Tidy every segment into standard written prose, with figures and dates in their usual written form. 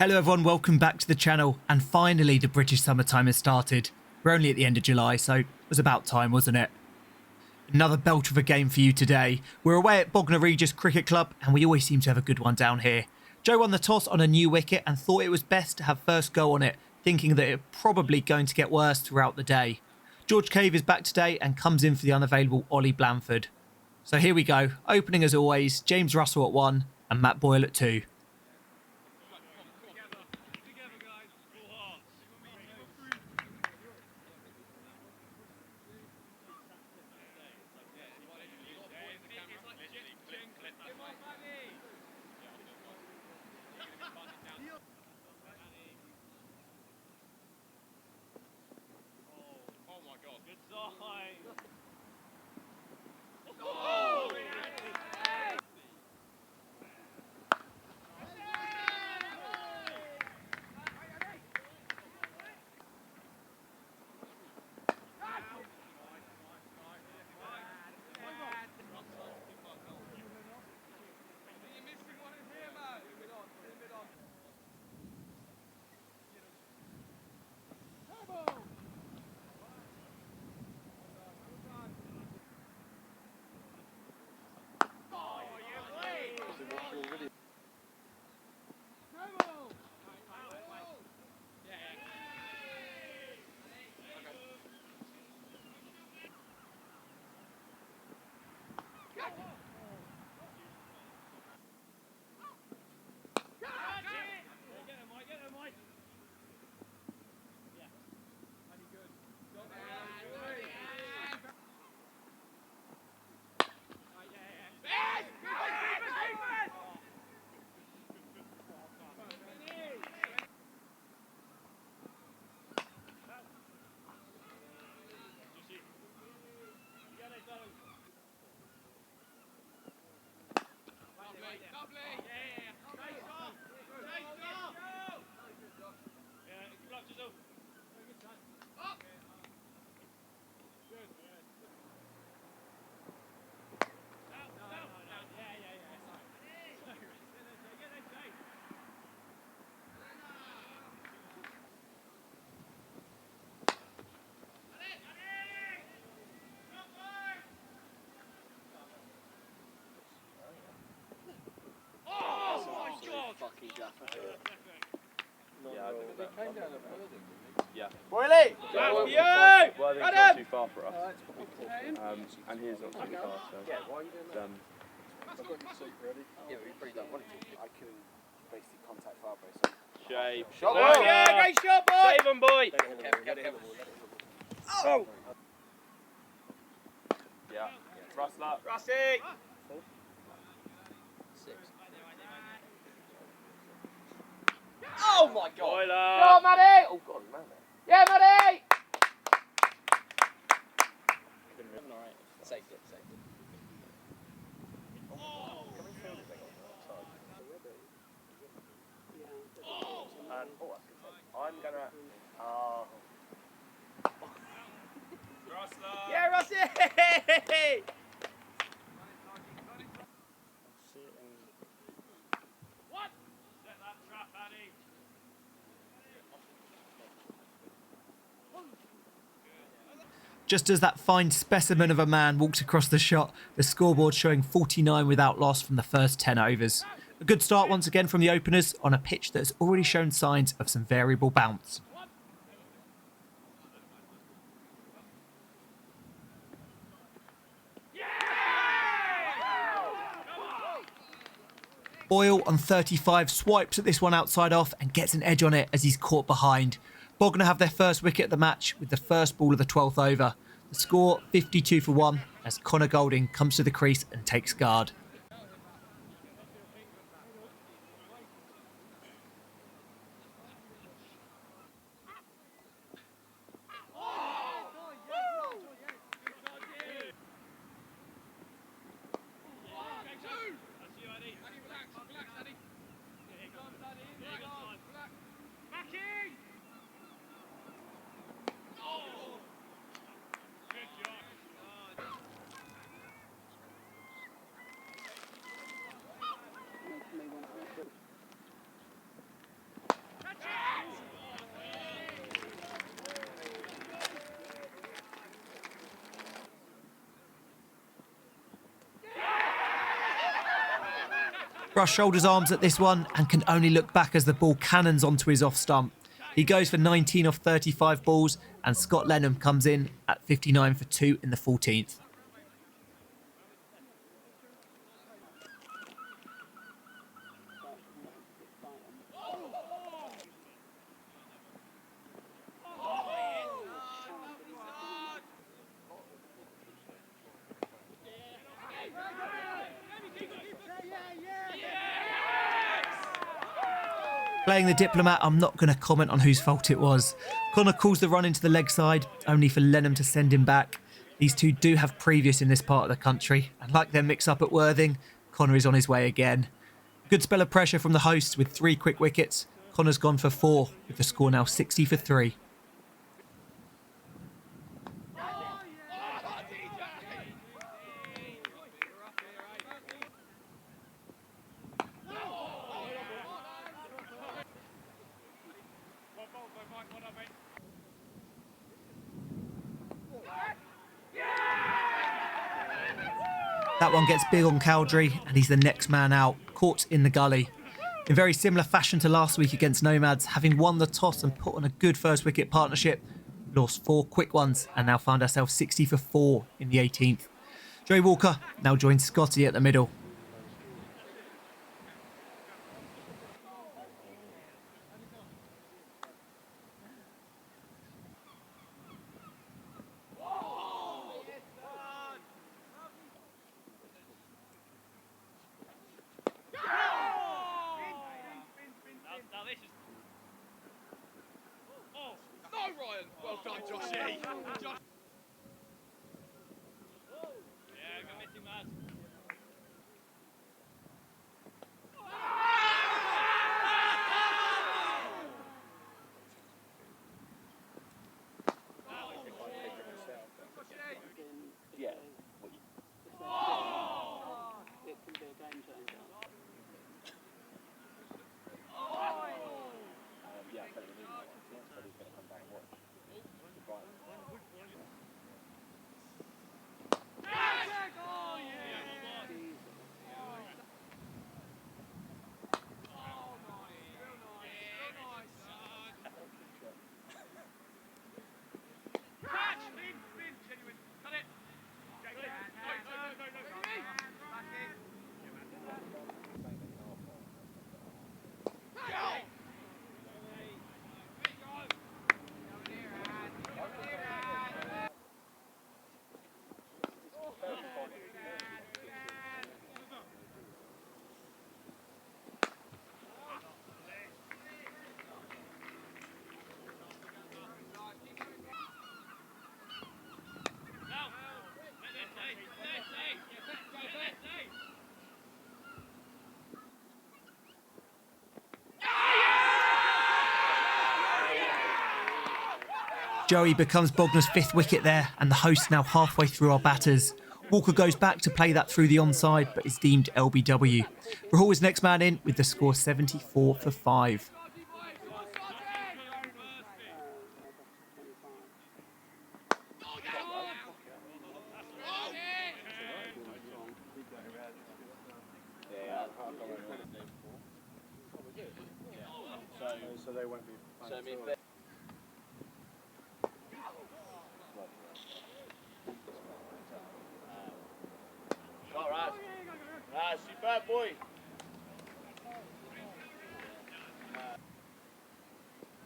Hello everyone, welcome back to the channel, and finally the British summertime has started. We're only at the end of July, so it was about time, wasn't it? Another belter of a game for you today. We're away at Bognor Cricket Club, and we always seem to have a good one down here. Joe won the toss on a new wicket and thought it was best to have first go on it, thinking that it was probably going to get worse throughout the day. George Cave is back today and comes in for the unavailable Ollie Blanford. So here we go, opening as always, James Russell at 1 and Matt Boyle at 2. Yeah. Boyley! Well, I think it's not too far for us. And he's not too far, so. Yeah, why are you doing that? I've got your seat ready. Yeah, we pretty don't want to. I can basically contact Farbro. So. Shape. Shot boy! Yeah, great shot, boy! Save him, boy! Get him. Oh! Yeah. Russell. Russie! 6. Oh my god! Boiler! Go on, Maddie! Oh god, man. Yeah, Maddie! Alright, saved it. I'm gonna. Russell! Yeah, Russie! What? Set that trap, Annie. Just as that fine specimen of a man walked across the shot, the scoreboard showing 49 without loss from the first 10 overs. A good start once again from the openers on a pitch that has already shown signs of some variable bounce. Boyle on 35 swipes at this one outside off and gets an edge on it as he's caught behind. Bognor have their first wicket of the match with the first ball of the 12th over. The score 52 for 1 as Connor Golding comes to the crease and takes guard. Rush shoulders arms at this one and can only look back as the ball cannons onto his off stump. He goes for 19 off 35 balls, and Scott Lenham comes in at 59 for 2 in the 14th. Playing the diplomat, I'm not going to comment on whose fault it was. Connor calls the run into the leg side, only for Lenham to send him back. These two do have previous in this part of the country, and like their mix-up at Worthing, Connor is on his way again. Good spell of pressure from the hosts with 3 quick wickets. Connor's gone for 4, with the score now 60 for 3. That one gets big on Cowdrey, and he's the next man out, caught in the gully. In very similar fashion to last week against Nomads, having won the toss and put on a good first wicket partnership, lost 4 quick ones and now found ourselves 60 for 4 in the 18th. Joey Walker now joins Scotty at the middle. Well done, Joshy. Yeah. It can be a game changer. Yeah, I bet it is. But he's going to come back and watch. Joey becomes Bognor's 5th wicket there, and the hosts now halfway through our batters. Walker goes back to play that through the onside, but is deemed LBW. Rahul is next man in with the score 74 for 5. So they won't be. Superb boy.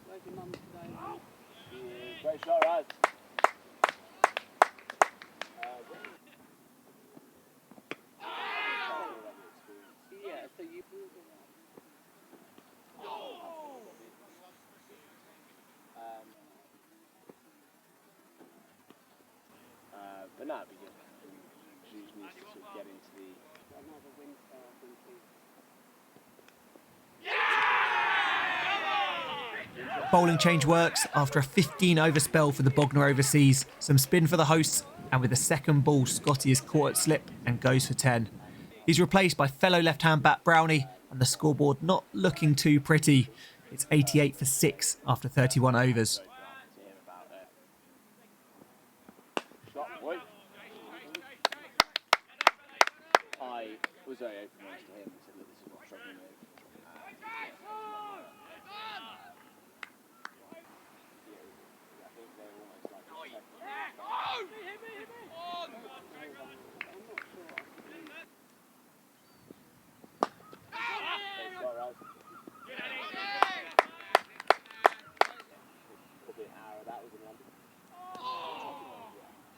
Where's your mum today? Great shot, Raz. Yeah, so you. But no, it'd be good. She just needs to sort of get into the. Another win for Bowling change works after a 15-over spell for the Bognor overseas. Some spin for the hosts, and with the second ball, Scotty is caught at slip and goes for 10. He's replaced by fellow left-hand bat Brownie, and the scoreboard not looking too pretty. It's 88 for 6 after 31 overs. I was very open-minded to him and said, look, this is what I'm struggling with. I think they're almost like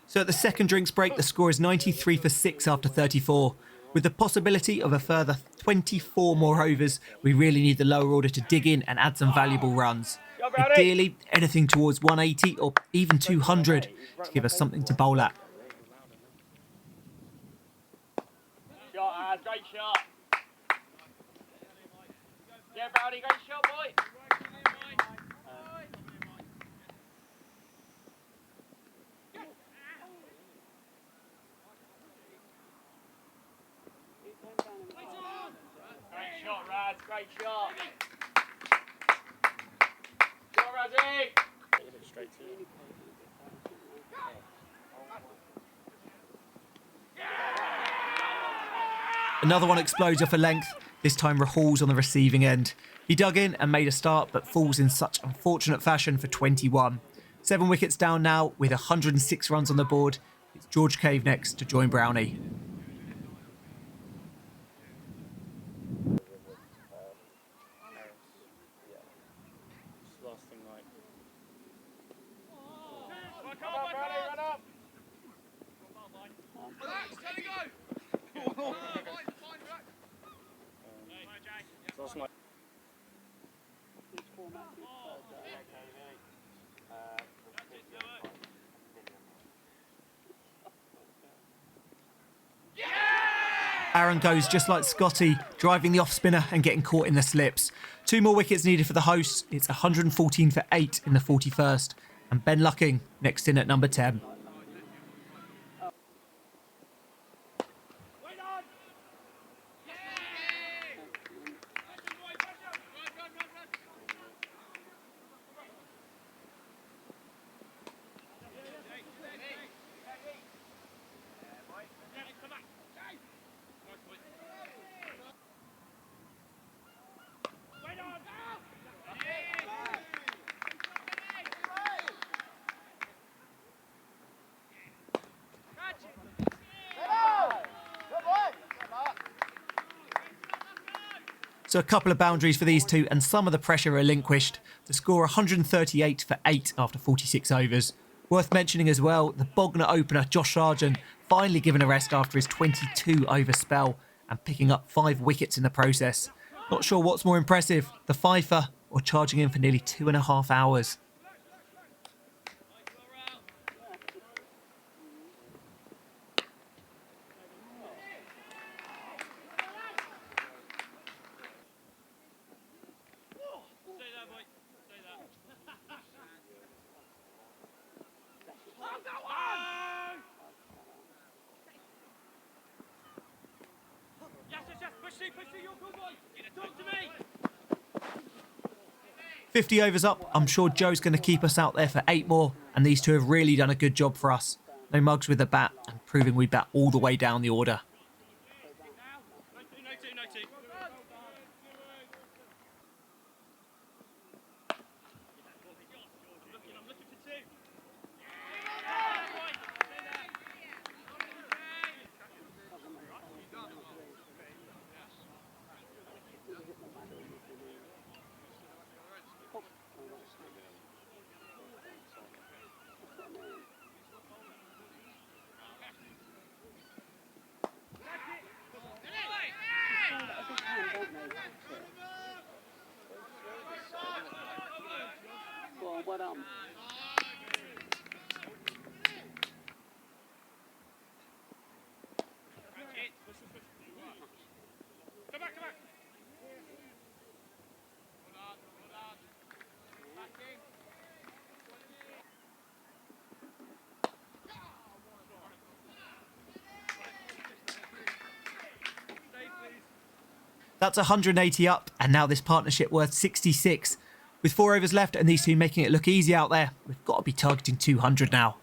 So at the second drinks break, the score is 93 for 6 after 34. With the possibility of a further 24 more overs, we really need the lower order to dig in and add some valuable runs. Ideally, anything towards 180 or even 200 to give us something to bowl at. Shot, great shot. Yeah, Brownie, great shot, boy. Great shot, Raz, great shot. Go, Razzie. Straight to you. Another one explodes off a length, this time Rahul's on the receiving end. He dug in and made a start, but falls in such unfortunate fashion for 21. 7 wickets down now, with 106 runs on the board. It's George Cave next to join Brownie. Aaron goes just like Scotty, driving the off-spinner and getting caught in the slips. 2 more wickets needed for the hosts. It's 114 for 8 in the 41st. And Ben Lucking next in at number 10. So a couple of boundaries for these two and some of the pressure relinquished. The score 138 for 8 after 46 overs. Worth mentioning as well, the Bognor opener Josh Sargent finally given a rest after his 22 over spell and picking up 5 wickets in the process. Not sure what's more impressive, the fifer or charging in for nearly 2.5 hours. Push through, you're cool, boy. Talk to me. 50 overs up. I'm sure Joe's going to keep us out there for 8 more, and these two have really done a good job for us. No mugs with the bat and proving we bat all the way down the order. That's 180 up, and now this partnership worth 66. With 4 overs left and these two making it look easy out there, we've got to be targeting 200 now.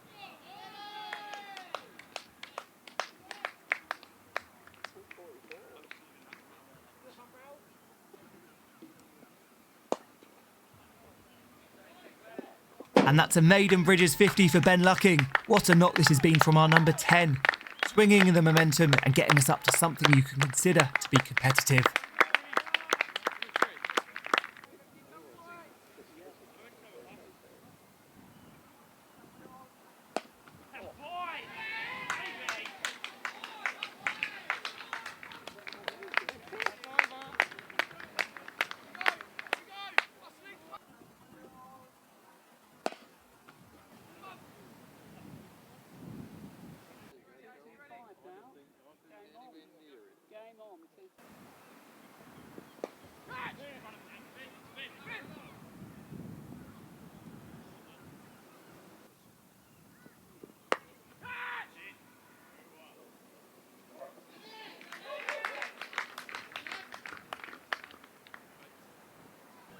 And that's a maiden Bridges 50 for Ben Lucking. What a knock this has been from our number 10. Swinging the momentum and getting us up to something you can consider to be competitive.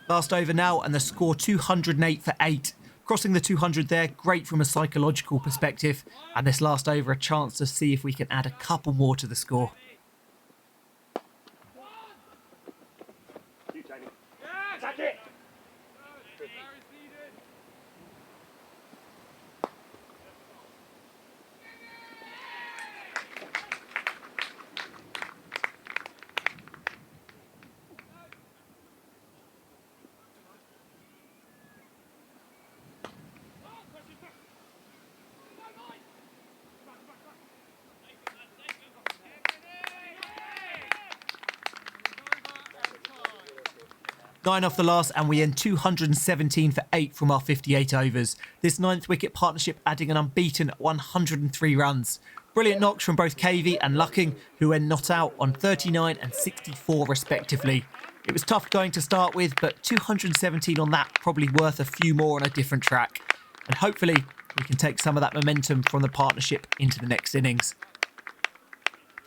Last over now, and the score 208 for 8. Crossing the 200 there, great from a psychological perspective. And this last over, a chance to see if we can add a couple more to the score. Nine off the last, and we end 217 for 8 from our 58 overs. This 9th wicket partnership adding an unbeaten 103 runs. Brilliant knocks from both Cavey and Lucking, who end not out on 39 and 64 respectively. It was tough going to start with, but 217 on that, probably worth a few more on a different track. And hopefully we can take some of that momentum from the partnership into the next innings.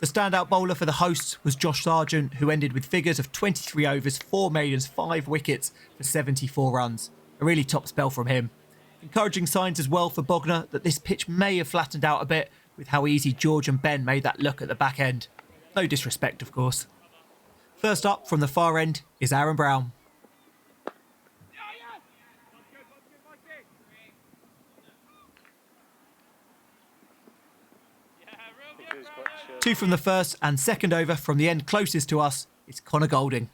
The standout bowler for the hosts was Josh Sargent, who ended with figures of 23 overs, 4 maidens, 5 wickets for 74 runs. A really top spell from him. Encouraging signs as well for Bognor that this pitch may have flattened out a bit with how easy George and Ben made that look at the back end. No disrespect, of course. First up from the far end is Aaron Brown. Two from the first, and second over from the end closest to us is Connor Golding.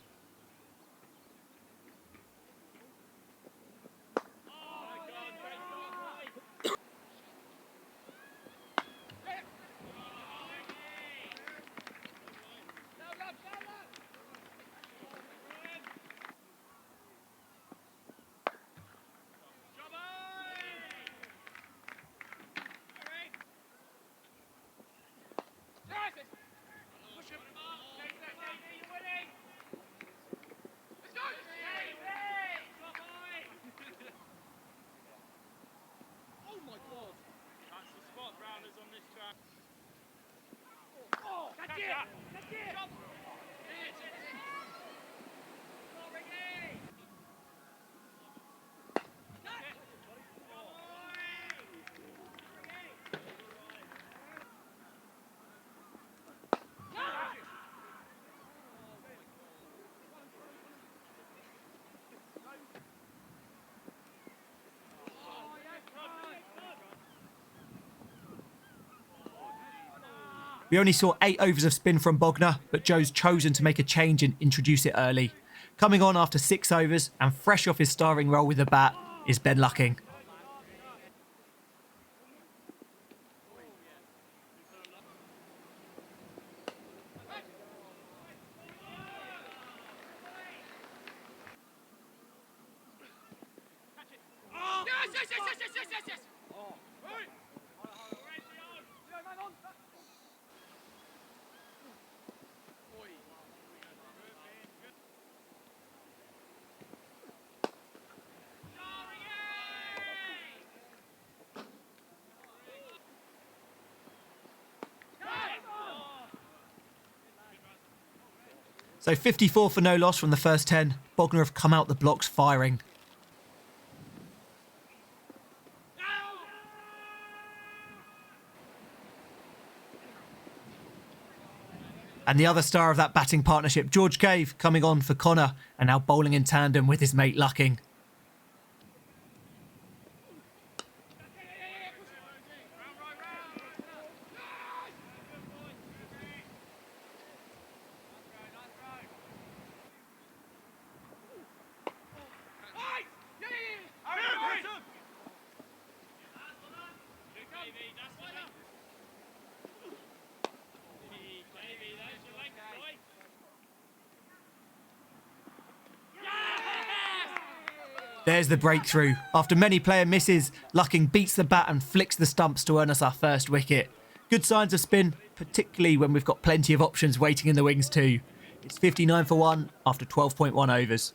We only saw 8 overs of spin from Bognor, but Joe's chosen to make a change and introduce it early. Coming on after 6 overs and fresh off his starring role with the bat is Ben Lucking. So 54 for no loss from the first 10. Bognor have come out the blocks firing. And the other star of that batting partnership, George Cave, coming on for Connor and now bowling in tandem with his mate Lucking. There's the breakthrough. After many player misses, Lucking beats the bat and flicks the stumps to earn us our first wicket. Good signs of spin, particularly when we've got plenty of options waiting in the wings too. It's 59 for 1 after 12.1 overs.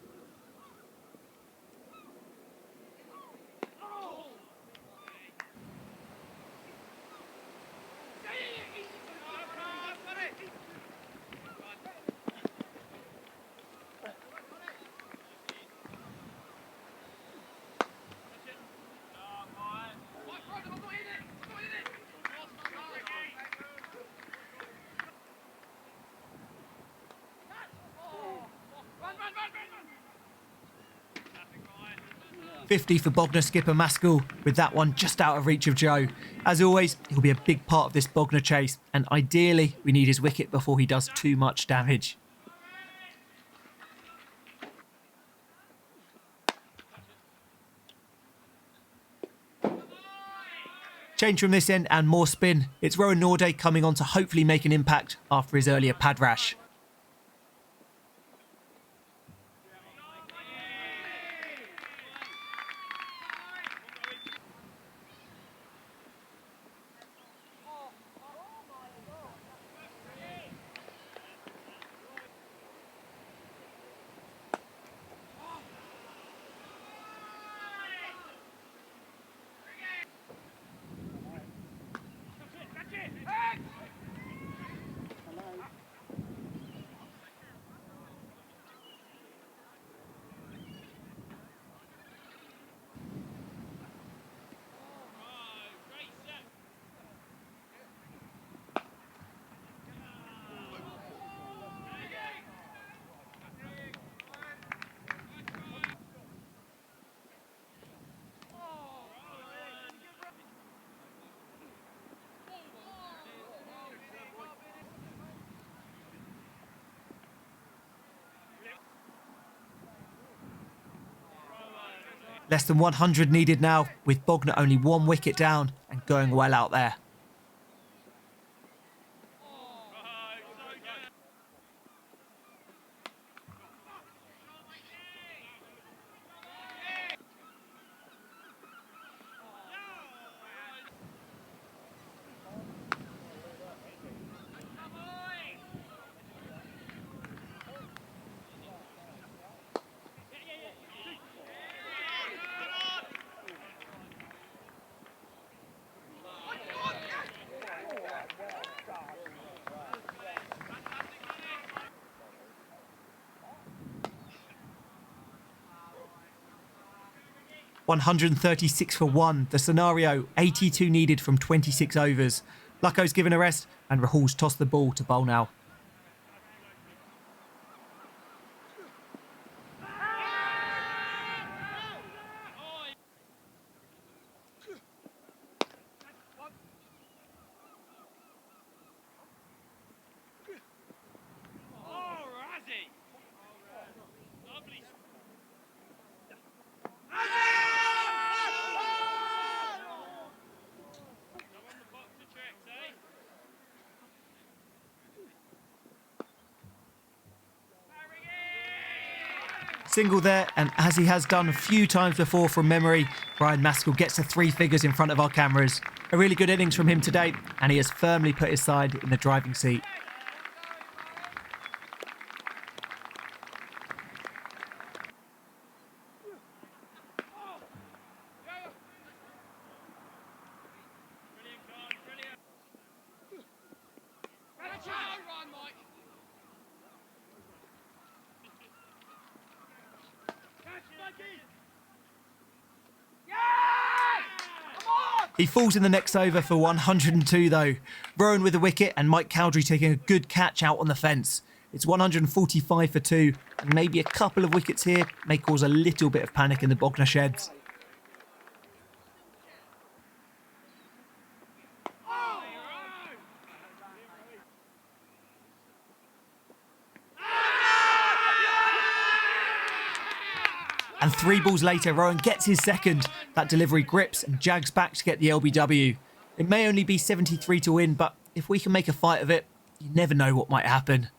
.50 for Bognor skipper Maskell, with that one just out of reach of Joe. As always, he'll be a big part of this Bognor chase, and ideally we need his wicket before he does too much damage. Change from this end and more spin. It's Rowan Norday coming on to hopefully make an impact after his earlier pad rash. Less than 100 needed now, with Bognor only 1 wicket down and going well out there. .136 for 1, the scenario, 82 needed from 26 overs. Lucko's given a rest and Rahul's tossed the ball to Bognor. Single there, and as he has done a few times before from memory, Brian Maskell gets to 3 figures in front of our cameras. A really good innings from him today, and he has firmly put his side in the driving seat. He falls in the next over for 102 though. Rowan with a wicket and Mike Cowdrey taking a good catch out on the fence. It's 145 for 2 and maybe a couple of wickets here may cause a little bit of panic in the Bognor sheds. And 3 balls later, Rowan gets his second. That delivery grips and jags back to get the LBW. It may only be 73 to win, but if we can make a fight of it, you never know what might happen.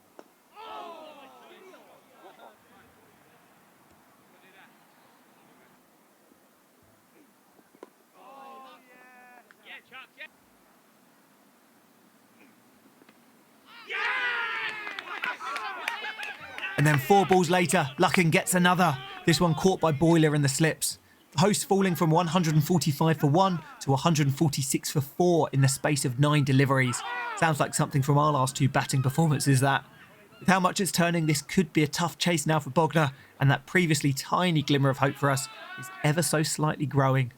And then 4 balls later, Luckin gets another. This one caught by Boiler in the slips. The hosts falling from 145 for 1 to 146 for 4 in the space of 9 deliveries. Sounds like something from our last 2 batting performances, that. With how much it's turning, this could be a tough chase now for Bognor, and that previously tiny glimmer of hope for us is ever so slightly growing.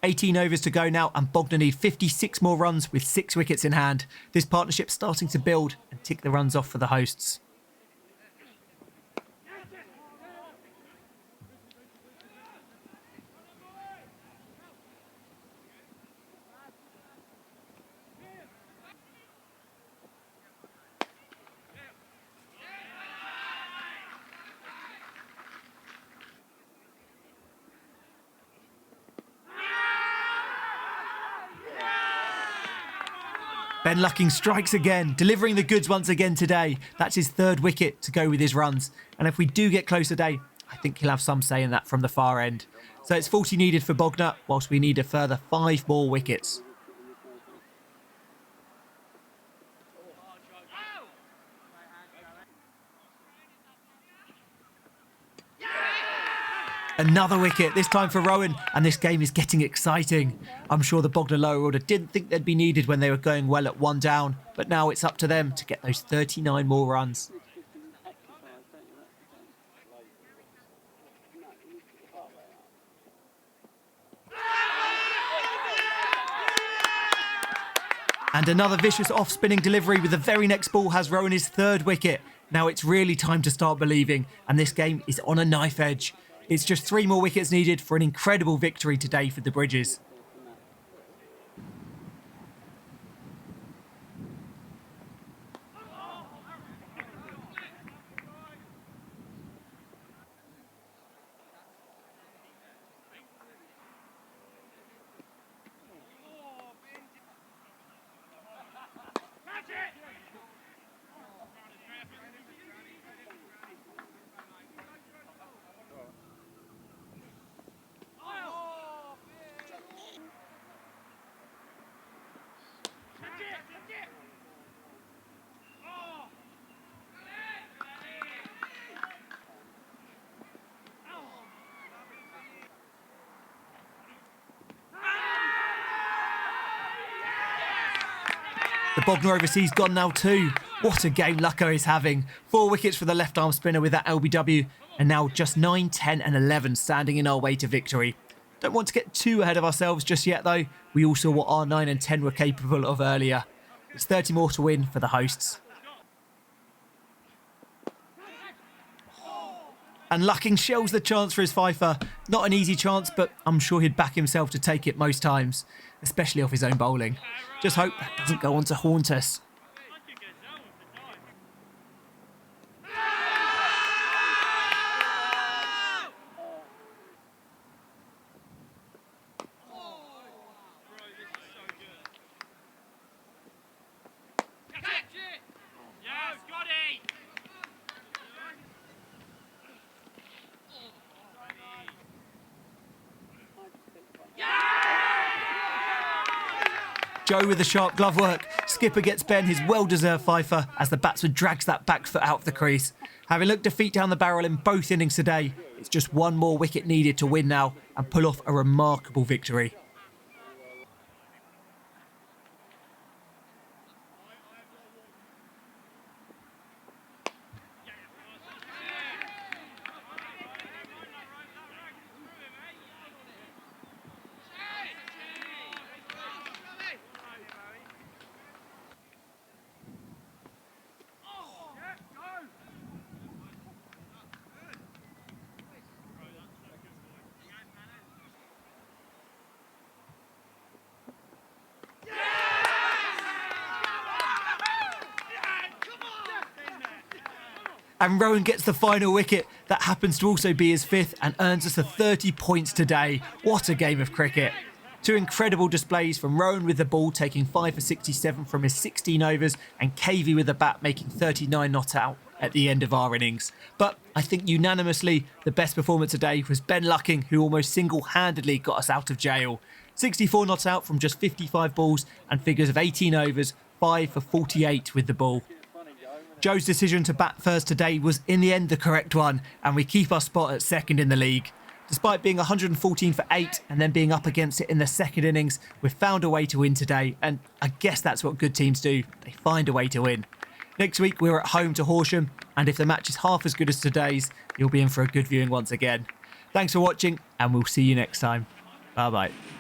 "18 overs to go now, and Bognor need 56 more runs with 6 wickets in hand. This partnership's starting to build and tick the runs off for the hosts. Ben Lucking strikes again, delivering the goods once again today. That's his 3rd wicket to go with his runs. And if we do get close today, I think he'll have some say in that from the far end. So it's 40 needed for Bognor, whilst we need a further 5 more wickets. Another wicket, this time for Rowan, and this game is getting exciting. I'm sure the Bognor lower order didn't think they'd be needed when they were going well at 1 down, but now it's up to them to get those 39 more runs. And another vicious off-spinning delivery with the very next ball has Rowan his 3rd wicket. Now it's really time to start believing, and this game is on a knife edge. It's just 3 more wickets needed for an incredible victory today for the Bridges. The Bognor overseas gone now too. What a game Lucko is having. 4 wickets for the left-arm spinner with that LBW, and now just 9, 10 and 11 standing in our way to victory. Don't want to get too ahead of ourselves just yet though. We all saw what our 9 and 10 were capable of earlier. It's 30 more to win for the hosts. And Lucking shells the chance for his fifer. Not an easy chance, but I'm sure he'd back himself to take it most times, especially off his own bowling. Just hope that doesn't go on to haunt us. Joe with the sharp glove work. Skipper gets Ben his well-deserved fifer as the batsman drags that back foot out of the crease. Having looked defeat down the barrel in both innings today, it's just 1 more wicket needed to win now and pull off a remarkable victory. And Rowan gets the final wicket. That happens to also be his 5th and earns us the 30 points today. What a game of cricket. 2 incredible displays from Rowan with the ball, taking 5 for 67 from his 16 overs, and KV with the bat making 39 not out at the end of our innings. But I think unanimously the best performer today was Ben Lucking, who almost single-handedly got us out of jail. 64 not out from just 55 balls and figures of 18 overs, 5 for 48 with the ball. Joe's decision to bat first today was in the end the correct one, and we keep our spot at 2nd in the league. Despite being 114 for 8 and then being up against it in the 2nd innings, we've found a way to win today, and I guess that's what good teams do. They find a way to win. Next week we're at home to Horsham, and if the match is half as good as today's, you'll be in for a good viewing once again. Thanks for watching, and we'll see you next time. Bye bye.